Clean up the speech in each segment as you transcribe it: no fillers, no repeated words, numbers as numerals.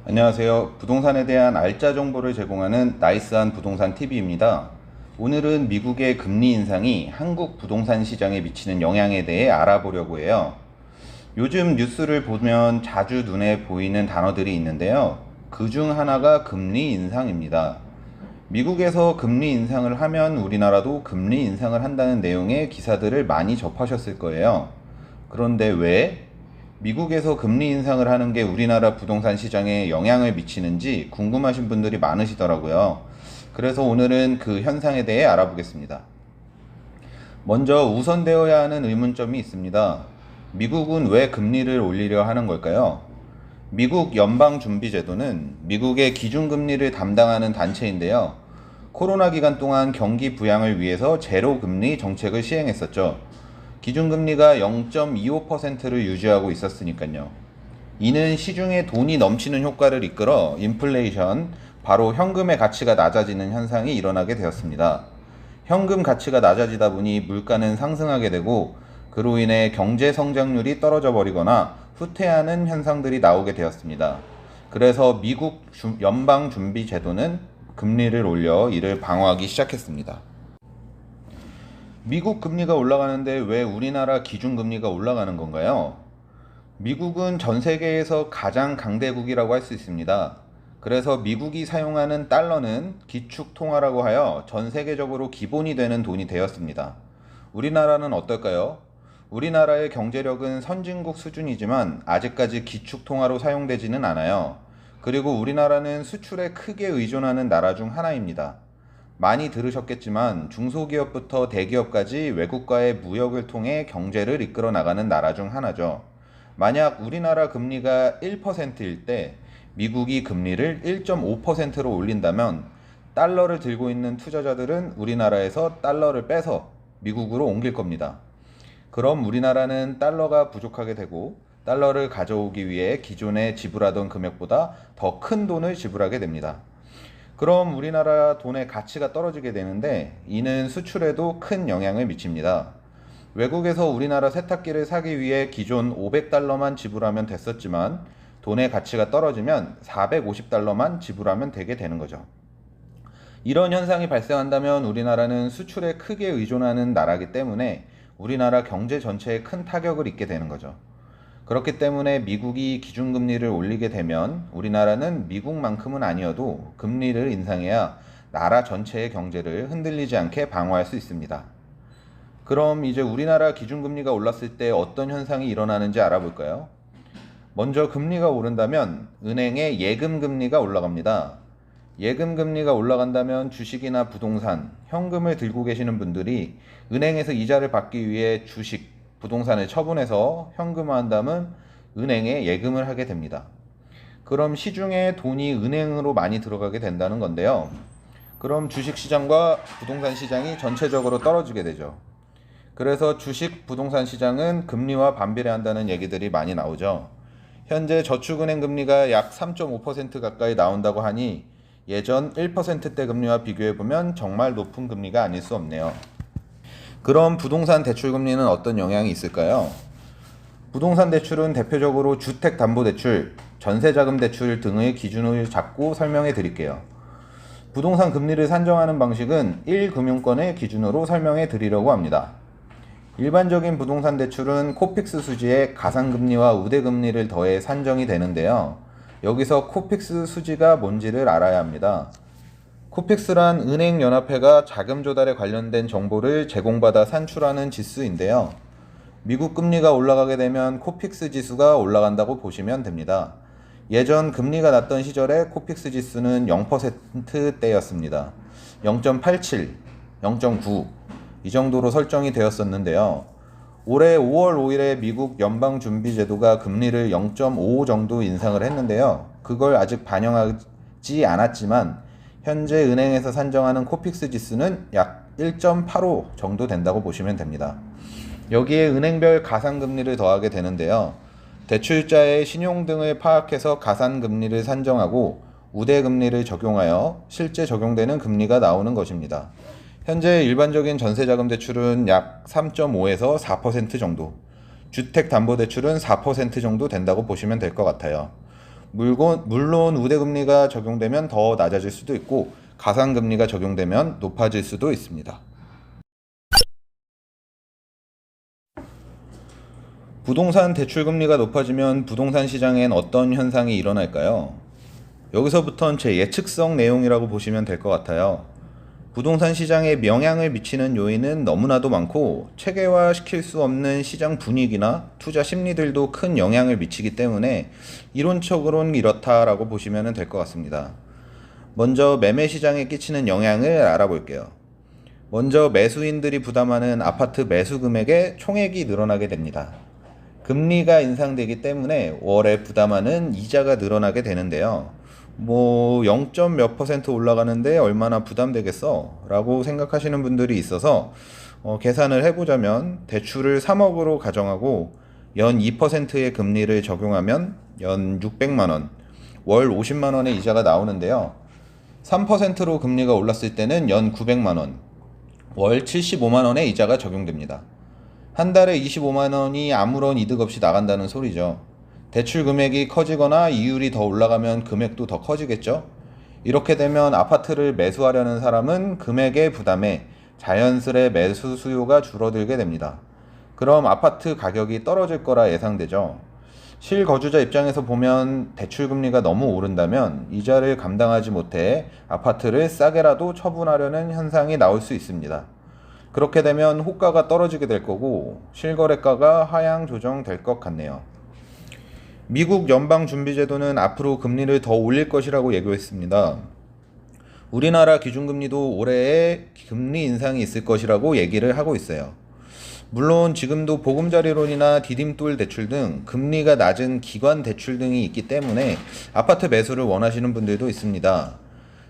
안녕하세요. 부동산에 대한 알짜 정보를 제공하는 나이스한 부동산 TV입니다. 오늘은 미국의 금리 인상이 한국 부동산 시장에 미치는 영향에 대해 알아보려고 해요. 요즘 뉴스를 보면 자주 눈에 보이는 단어들이 있는데요. 그 중 하나가 금리 인상입니다. 미국에서 금리 인상을 하면 우리나라도 금리 인상을 한다는 내용의 기사들을 많이 접하셨을 거예요. 그런데 왜 미국에서 금리 인상을 하는 게 우리나라 부동산 시장에 영향을 미치는지 궁금하신 분들이 많으시더라고요. 그래서 오늘은 그 현상에 대해 알아보겠습니다. 먼저 우선되어야 하는 의문점이 있습니다. 미국은 왜 금리를 올리려 하는 걸까요? 미국 연방준비제도는 미국의 기준금리를 담당하는 단체인데요. 코로나 기간 동안 경기 부양을 위해서 제로 금리 정책을 시행했었죠. 기준금리가 0.25%를 유지하고 있었으니까요. 이는 시중에 돈이 넘치는 효과를 이끌어 인플레이션, 바로 현금의 가치가 낮아지는 현상이 일어나게 되었습니다. 현금 가치가 낮아지다 보니 물가는 상승하게 되고 그로 인해 경제 성장률이 떨어져 버리거나 후퇴하는 현상들이 나오게 되었습니다. 그래서 미국 연방준비제도는 금리를 올려 이를 방어하기 시작했습니다. 미국 금리가 올라가는데 왜 우리나라 기준금리가 올라가는 건가요? 미국은 전 세계에서 가장 강대국이라고 할 수 있습니다. 그래서 미국이 사용하는 달러는 기축통화라고 하여 전 세계적으로 기본이 되는 돈이 되었습니다. 우리나라는 어떨까요? 우리나라의 경제력은 선진국 수준이지만 아직까지 기축통화로 사용되지는 않아요. 그리고 우리나라는 수출에 크게 의존하는 나라 중 하나입니다. 많이 들으셨겠지만 중소기업부터 대기업까지 외국과의 무역을 통해 경제를 이끌어 나가는 나라 중 하나죠. 만약 우리나라 금리가 1%일 때 미국이 금리를 1.5%로 올린다면 달러를 들고 있는 투자자들은 우리나라에서 달러를 빼서 미국으로 옮길 겁니다. 그럼 우리나라는 달러가 부족하게 되고 달러를 가져오기 위해 기존에 지불하던 금액보다 더 큰 돈을 지불하게 됩니다. 그럼 우리나라 돈의 가치가 떨어지게 되는데 이는 수출에도 큰 영향을 미칩니다. 외국에서 우리나라 세탁기를 사기 위해 기존 500달러만 지불하면 됐었지만 돈의 가치가 떨어지면 450달러만 지불하면 되게 되는 거죠. 이런 현상이 발생한다면 우리나라는 수출에 크게 의존하는 나라이기 때문에 우리나라 경제 전체에 큰 타격을 입게 되는 거죠. 그렇기 때문에 미국이 기준금리를 올리게 되면 우리나라는 미국만큼은 아니어도 금리를 인상해야 나라 전체의 경제를 흔들리지 않게 방어할 수 있습니다. 그럼 이제 우리나라 기준금리가 올랐을 때 어떤 현상이 일어나는지 알아볼까요? 먼저 금리가 오른다면 은행의 예금금리가 올라갑니다. 예금금리가 올라간다면 주식이나 부동산, 현금을 들고 계시는 분들이 은행에서 이자를 받기 위해 주식, 부동산을 처분해서 현금화한 다음은 은행에 예금을 하게 됩니다. 그럼 시중에 돈이 은행으로 많이 들어가게 된다는 건데요. 그럼 주식시장과 부동산 시장이 전체적으로 떨어지게 되죠. 그래서 주식, 부동산 시장은 금리와 반비례한다는 얘기들이 많이 나오죠. 현재 저축은행 금리가 약 3.5% 가까이 나온다고 하니 예전 1%대 금리와 비교해보면 정말 높은 금리가 아닐 수 없네요. 그럼 부동산 대출 금리는 어떤 영향이 있을까요? 부동산 대출은 대표적으로 주택담보대출, 전세자금대출 등의 기준을 잡고 설명해 드릴게요. 부동산 금리를 산정하는 방식은 1금융권의 기준으로 설명해 드리려고 합니다. 일반적인 부동산 대출은 코픽스 수지에 가상금리와 우대금리를 더해 산정이 되는데요. 여기서 코픽스 수지가 뭔지를 알아야 합니다. 코픽스란 은행연합회가 자금 조달에 관련된 정보를 제공받아 산출하는 지수인데요. 미국 금리가 올라가게 되면 코픽스 지수가 올라간다고 보시면 됩니다. 예전 금리가 낮던 시절에 코픽스 지수는 0%대였습니다. 0.87, 0.9 이 정도로 설정이 되었었는데요. 올해 5월 5일에 미국 연방준비제도가 금리를 0.55 정도 인상을 했는데요. 그걸 아직 반영하지 않았지만 현재 은행에서 산정하는 코픽스 지수는 약 1.85 정도 된다고 보시면 됩니다. 여기에 은행별 가산금리를 더하게 되는데요. 대출자의 신용 등을 파악해서 가산금리를 산정하고 우대금리를 적용하여 실제 적용되는 금리가 나오는 것입니다. 현재 일반적인 전세자금 대출은 약 3.5에서 4% 정도, 주택담보대출은 4% 정도 된다고 보시면 될 것 같아요. 물론 우대금리가 적용되면 더 낮아질 수도 있고 가상금리가 적용되면 높아질 수도 있습니다. 부동산 대출금리가 높아지면 부동산 시장엔 어떤 현상이 일어날까요? 여기서부터는 제 예측성 내용이라고 보시면 될 것 같아요. 부동산 시장에 영향을 미치는 요인은 너무나도 많고 체계화시킬 수 없는 시장 분위기나 투자 심리들도 큰 영향을 미치기 때문에 이론적으로는 이렇다라고 보시면 될 것 같습니다. 먼저 매매 시장에 끼치는 영향을 알아볼게요. 먼저 매수인들이 부담하는 아파트 매수 금액의 총액이 늘어나게 됩니다. 금리가 인상되기 때문에 월에 부담하는 이자가 늘어나게 되는데요. 0. 몇 퍼센트 올라가는데 얼마나 부담되겠어? 라고 생각하시는 분들이 있어서 계산을 해보자면 대출을 3억으로 가정하고 연 2%의 금리를 적용하면 연 600만원, 월 50만원의 이자가 나오는데요. 3%로 금리가 올랐을 때는 연 900만원, 월 75만원의 이자가 적용됩니다. 한 달에 25만원이 아무런 이득 없이 나간다는 소리죠. 대출 금액이 커지거나 이율이 더 올라가면 금액도 더 커지겠죠? 이렇게 되면 아파트를 매수하려는 사람은 금액의 부담에 자연스레 매수 수요가 줄어들게 됩니다. 그럼 아파트 가격이 떨어질 거라 예상되죠. 실거주자 입장에서 보면 대출 금리가 너무 오른다면 이자를 감당하지 못해 아파트를 싸게라도 처분하려는 현상이 나올 수 있습니다. 그렇게 되면 호가가 떨어지게 될 거고 실거래가가 하향 조정될 것 같네요. 미국 연방준비제도는 앞으로 금리를 더 올릴 것이라고 예고했습니다. 우리나라 기준금리도 올해에 금리 인상이 있을 것이라고 얘기를 하고 있어요. 물론 지금도 보금자리론이나 디딤돌 대출 등 금리가 낮은 기관 대출 등이 있기 때문에 아파트 매수를 원하시는 분들도 있습니다.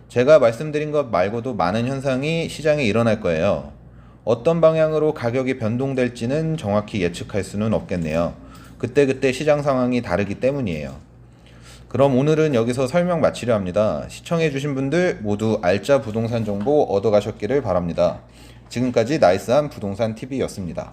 제가 말씀드린 것 말고도 많은 현상이 시장에 일어날 거예요. 어떤 방향으로 가격이 변동될지는 정확히 예측할 수는 없겠네요. 그때그때 시장 상황이 다르기 때문이에요. 그럼 오늘은 여기서 설명 마치려 합니다. 시청해주신 분들 모두 알짜 부동산 정보 얻어가셨기를 바랍니다. 지금까지 나이스한 부동산 TV였습니다.